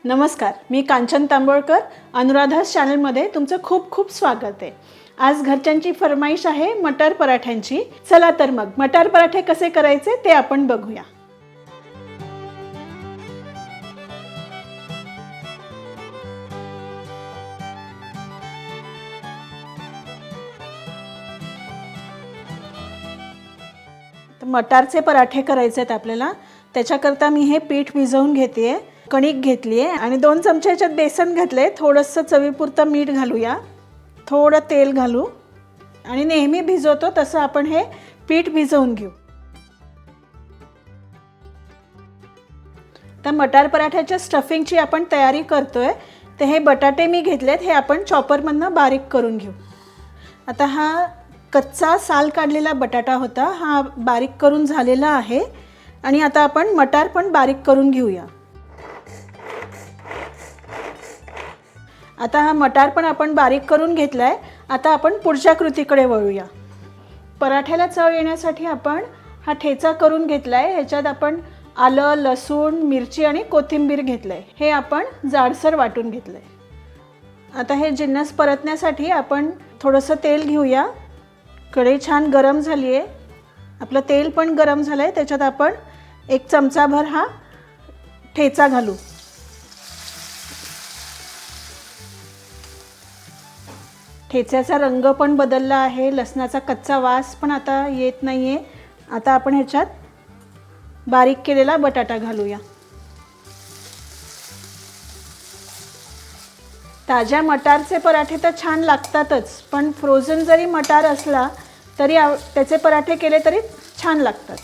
नमस्कार, मी कांचन तांबोळकर. अनुराधास चॅनलमध्ये तुमचं खूप खूप स्वागत आहे. आज घरच्यांची फरमाईश आहे मटार पराठ्यांची. चला तर मग मटार पराठे कसे करायचे ते आपण बघूया. मटारचे पराठे करायचे आहेत आपल्याला. त्याच्याकरता मी हे पीठ भिजवून घेते. कणिक घेतली आहे आणि 2 चमचे याच्यात बेसन घातले. थोडंसं चवीपुरतं मीठ घालूया, थोडं तेल घालू आणि नेहमी भिजवतो तसं आपण हे पीठ भिजवून घेऊ. तर मटार पराठ्याच्या स्टफिंगची आपण तयारी करतोय. तर हे बटाटे मी घेतलेत, हे आपण चॉपरमधनं बारीक करून घेऊ. आता हा कच्चा साल काढलेला बटाटा होता, हा बारीक करून झालेला आहे. आणि आता आपण मटार पण बारीक करून घेऊया. आता हा मटार पण आपण बारीक करून घेतला आहे. आता आपण पुढच्या कृतीकडे वळूया. पराठ्याला चव येण्यासाठी आपण हा ठेचा करून घेतला आहे. ह्याच्यात आपण आलं, लसूण, मिरची आणि कोथिंबीर घेतलं आहे. हे आपण जाडसर वाटून घेतलं आहे. आता हे जिन्नस परतण्यासाठी आपण थोडंसं तेल घेऊया. कढई छान गरम झाली आहे. आपलं तेल पण गरम झालं आहे. त्याच्यात आपण 1 चमचाभर हा ठेचा घालू. ठेच्याचा रंग पण बदलला आहे. लसणाचा कच्चा वास पण आता येत नाही आहे. आता आपण ह्याच्यात बारीक केलेला बटाटा घालूया. ताज्या मटारचे पराठे तर छान लागतातच, पण फ्रोझन जरी मटार असला तरी त्याचे पराठे केले तरी छान लागतात.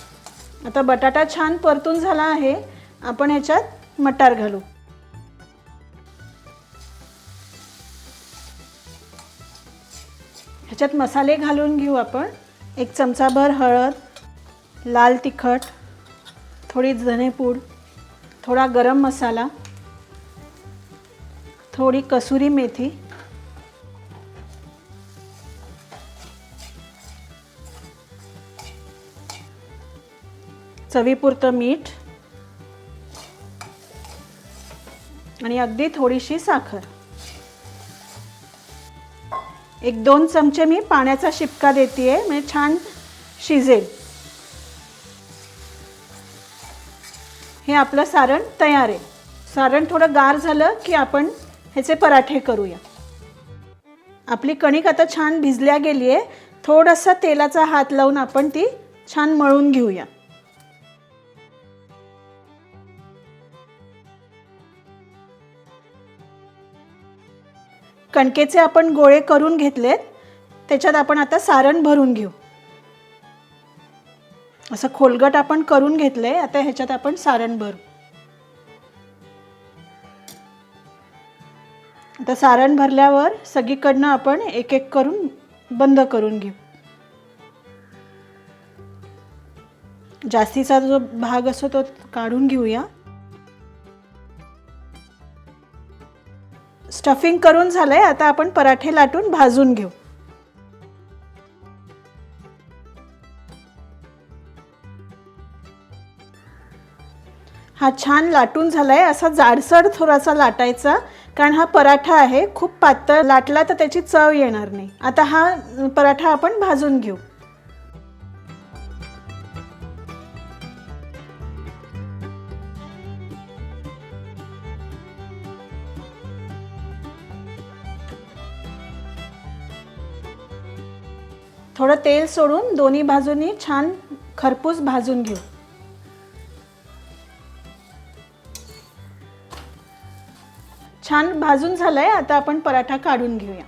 आता बटाटा छान परतून झाला आहे. आपण ह्याच्यात मटार घालू. ह्याच्यात मसाले घालून घेऊ आपण. 1 चमचाभर हळद, लाल तिखट, थोडी धनेपूड, थोडा गरम मसाला, थोडी कसुरी मेथी, चवीपुरतं मीठ आणि अगदी थोडीशी साखर. 1-2 चमचे मी पाण्याचा शिपका देते आहे, म्हणजे छान शिजेल. हे आपलं सारण तयार आहे. सारण थोडं गार झालं की आपण ह्याचे पराठे करूया. आपली कणिक आता छान भिजल्या गेली आहे. थोडासा तेलाचा हात लावून आपण ती छान मळून घेऊया. कणकेचे आपण गोळे करून घेतलेत. त्याच्यात आपण आता सारण भरून घेऊ. असं खोलगट आपण करून घेतलंय. आता ह्याच्यात आपण सारण भरू. आता सारण भरल्यावर सगळीकडनं आपण एक एक करून बंद करून घेऊ. जास्तीचा जो भाग असतो तो काढून घेऊया. स्टफिंग करून झालंय. आता आपण पराठे लाटून भाजून घेऊ. हा छान लाटून झालाय. असा जाडसर थोडासा लाटायचा, कारण हा पराठा आहे. खूप पातळ लाटला तर त्याची चव येणार नाही. आता हा पराठा आपण भाजून घेऊ. थोडं तेल सोडून दोन्ही बाजूंनी छान खरपूस भाजून घेऊ. छान भाजून झालंय. आता आपण पराठा काढून घेऊया.